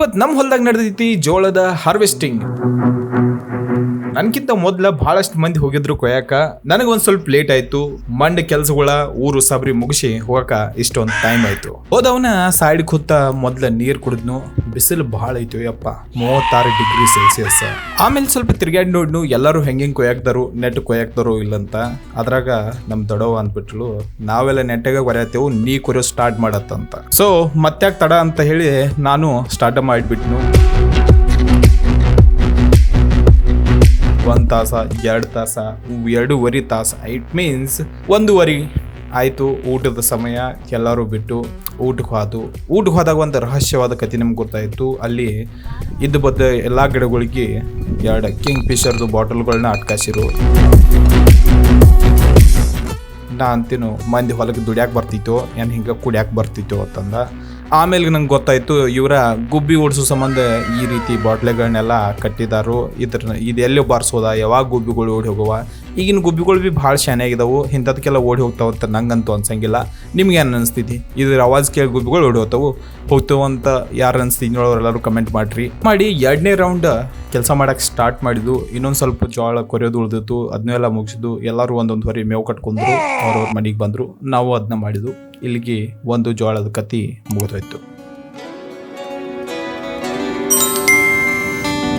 ಇವತ್ತು ನಮ್ಮ ಹೊಲದಾಗ ನಡೆದೈತಿ ಜೋಳದ ಹಾರ್ವೆಸ್ಟಿಂಗ್. ನನ್ಕಿಂತ ಮೊದ್ಲ ಬಹಳಷ್ಟು ಮಂದಿ ಹೋಗಿದ್ರು ಕೊಯ್ಯಾಕ. ನನಗೊಂದ್ ಸ್ವಲ್ಪ ಲೇಟ್ ಆಯ್ತು. ಮಂಡ್ ಕೆಲ್ಸಗಳ ಊರು ಸಬ್ರಿ ಮುಗಿಸಿ ಹೋಗಕ ಇಷ್ಟೊಂದು ಟೈಮ್ ಆಯ್ತು. ಹೋದವನ ಸೈಡ್ ಕೂತ ಮೊದ್ಲ ನೀರ್ ಕುಡಿದ್ನು. ಬಿಸಿಲು ಬಹಳ ಐತು ಯಪ್ಪ, 36 ಡಿಗ್ರಿ ಸೆಲ್ಸಿಯಸ್. ಆಮೇಲೆ ಸ್ವಲ್ಪ ತಿರ್ಗಾಡಿ ನೋಡ್ನು ಎಲ್ಲರೂ ಹೆಂಗೆ ಕೊಯ್ಯಾಕ್ತಾರು, ನೆಟ್ ಕೊಯ್ಯಾಕ್ತಾರೋ ಇಲ್ಲಂತ. ಅದ್ರಾಗ ನಮ್ ದೊಡವ ಅಂದ್ಬಿಟ್ಲು, ನಾವೆಲ್ಲ ನೆಟ್ಟಾಗ ಕೊರೆಯತ್ತೇವು, ನೀ ಕೊರೆಯೋ ಸ್ಟಾರ್ಟ್ ಮಾಡತ್ತಂತ. ಸೊ ಮತ್ತ್ಯಾಕ್ ತಡ ಅಂತ ಹೇಳಿ ನಾನು ಸ್ಟಾರ್ಟ್ ಮಾಡಿಬಿಟ್ನು. 1 ತಾಸ, 2 ತಾಸ, 2.5 ತಾಸ, ಇಟ್ ಮೀನ್ಸ್ 1.5 ಆಯಿತು. ಊಟದ ಸಮಯ, ಎಲ್ಲರೂ ಬಿಟ್ಟು ಊಟಕ್ಕೆ ಹೋದಾಗ ಒಂದು ರಹಸ್ಯವಾದ ಕತೆ ನಮ್ಗೆ ಗೊತ್ತಾಯಿತು. ಅಲ್ಲಿ ಇದ್ದು ಬದ್ದ ಎಲ್ಲ ಗಿಡಗಳಿಗೆ 2 ಕಿಂಗ್ ಫಿಶರ್ದು ಬಾಟಲ್ಗಳನ್ನ ಅಟ್ಕಾಸಿರು. ನಾ ಅಂತೀನು ಮಂದಿ ಹೊಲಕ್ಕೆ ದುಡ್ಯಾಕೆ ಬರ್ತಿತ್ತು, ಏನು ಹಿಂಗೆ ಕುಡಿಯಾಕೆ ಬರ್ತಿತ್ತು ಅಂತಂದ. ಆಮೇಲೆ ನಂಗೆ ಗೊತ್ತಾಯಿತು ಇವರ ಗುಬ್ಬಿ ಓಡಿಸೋ ಸಂಬಂಧ ಈ ರೀತಿ ಬಾಟ್ಲೆಗಳನ್ನೆಲ್ಲ ಕಟ್ಟಿದಾರು. ಇದು ಎಲ್ಲಿ ಬಾರಿಸೋದ, ಯಾವಾಗ ಗುಬ್ಬಿಗಳು ಓಡಿ ಹೋಗವ. ಈಗಿನ ಗುಬ್ಬಿಗಳು ಭೀ ಭಾಳ ಶಾನೆಯಾಗಿದ್ದಾವೆ, ಇಂಥದಕ್ಕೆಲ್ಲ ಓಡಿ ಹೋಗ್ತಾವ ಅಂತ ನಂಗಂತೂ ಅನ್ಸಂಗಿಲ್ಲ. ನಿಮ್ಗೆ ಏನು ಅನಿಸ್ತೈತಿ? ಇದ್ರ ಆವಾಜ್ ಕೇಳಿ ಗುಬ್ಬಿಗಳು ಓಡಿ ಹೋಗ್ತಾವು ಅಂತ ಯಾರು ಅನಿಸ್ತೀನಿ ಎಲ್ಲರೂ ಕಮೆಂಟ್ ಮಾಡಿ. 2ನೇ ರೌಂಡ್ ಕೆಲಸ ಮಾಡಕ್ಕೆ ಸ್ಟಾರ್ಟ್ ಮಾಡಿದ್ದು. ಇನ್ನೊಂದು ಸ್ವಲ್ಪ ಜೋಳ ಕೊರೆಯೋದು ಉಳಿದಿತ್ತು, ಅದನ್ನೆಲ್ಲ ಮುಗಿಸಿದ್ದು. ಎಲ್ಲರೂ ಒಂದೊಂದು ಹೊರಿ ಮೇವು ಕಟ್ಕೊಂಡ್ರು, ಅವ್ರವ್ರ ಮನೆಗೆ ಬಂದರು. ನಾವು ಅದನ್ನ ಮಾಡಿದ್ದು. ಇಲ್ಲಿಗೆ ಒಂದು ಜೋಳದ ಕತ್ತಿ ಮುಗಿದೋಯ್ತು.